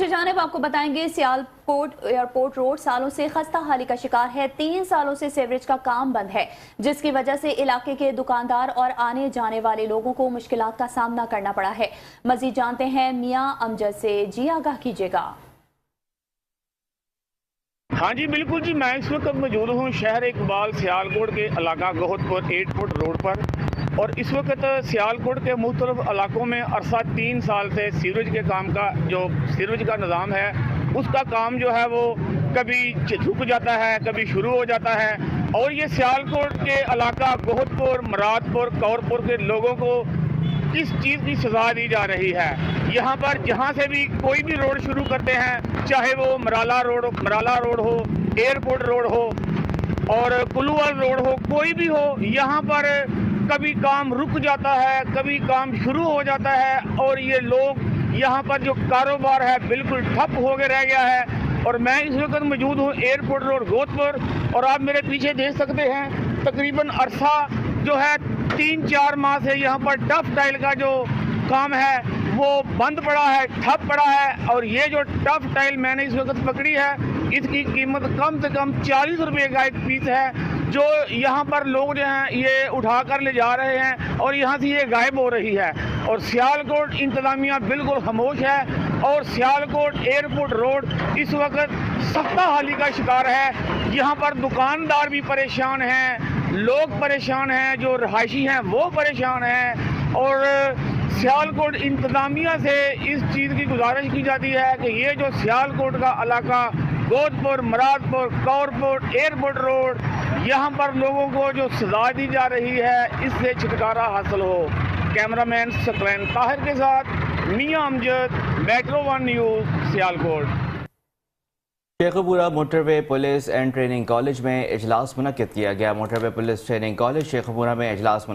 دوسری جانب آپ کو بتائیں گے سیالکوٹ ایئرپورٹ روڈ سالوں سے خستہ حالی کا شکار ہے۔ 3 سالوں سے سیوریج کا کام بند ہے، جس کی وجہ سے علاقے کے دکاندار اور آنے جانے والے لوگوں کو مشکلات کا سامنا کرنا پڑا ہے۔ مزید جانتے ہیں میاں امجد سے، جی آگاہ کیجیے گا۔ ہاں جی بالکل جی، میں اس وقت موجود ہوں شہر اقبال سیالکوٹ کے علاقہ گوہت پور ایئرپورٹ روڈ پر، اور اس وقت سیالکوٹ کے مختلف علاقوں میں عرصہ 3 سال سے سیوریج کے کام کا جو سیوریج کا نظام ہے اس کا کام جو ہے وہ کبھی رک جاتا ہے، کبھی شروع ہو جاتا ہے، اور یہ سیالکوٹ کے علاقہ گوہت پور، مراد پور، کور پور کے لوگوں کو اس چیز کی سزا دی جا رہی ہے۔ یہاں پر جہاں سے بھی کوئی بھی روڈ شروع کرتے ہیں، چاہے وہ مرالا روڈ ہو، ایئرپورٹ روڈ ہو اور کلوال روڈ ہو، کوئی بھی ہو، یہاں پر کبھی کام رک جاتا ہے، کبھی کام شروع ہو جاتا ہے، اور یہ لوگ یہاں پر جو کاروبار ہے بالکل ٹھپ ہو کے رہ گیا ہے۔ اور میں اس وقت موجود ہوں ایئرپورٹ روڈ گوہت پور، اور آپ میرے پیچھے دیکھ سکتے ہیں تقریباً عرصہ جو ہے 3-4 ماہ سے یہاں پر ٹف ٹائل کا جو کام ہے وہ بند پڑا ہے، ٹھپ پڑا ہے، اور یہ جو ٹف ٹائل میں نے اس وقت پکڑی ہے اس کی قیمت کم سے کم 40 روپے کا ایک پیس ہے، جو یہاں پر لوگ جو ہیں یہ اٹھا کر لے جا رہے ہیں اور یہاں سے یہ غائب ہو رہی ہے۔ اور سیالکوٹ انتظامیہ بالکل خاموش ہے، اور سیالکوٹ ایئرپورٹ روڈ اس وقت سختہ حالی کا شکار ہے۔ یہاں پر دکاندار بھی پریشان ہیں، لوگ پریشان ہیں، جو رہائشی ہیں وہ پریشان ہیں، اور سیالکوٹ انتظامیہ سے اس چیز کی گزارش کی جاتی ہے کہ یہ جو سیالکوٹ کا علاقہ گوہت پور، مراد پور، کور پور، ایئرپورٹ روڈ، یہاں پر لوگوں کو جو سزا دی جا رہی ہے اس سے چھٹکارا حاصل ہو۔ کیمرامین سکلین طاہر کے ساتھ میاں امجد، میٹرو 1 نیوز، سیالکوٹ۔ شیخ پورہ motor way police and training college میں اجلاس منعقد کیا گیا۔ موٹر وے پولیس ٹریننگ کالج شیخ پورہ میں اجلاس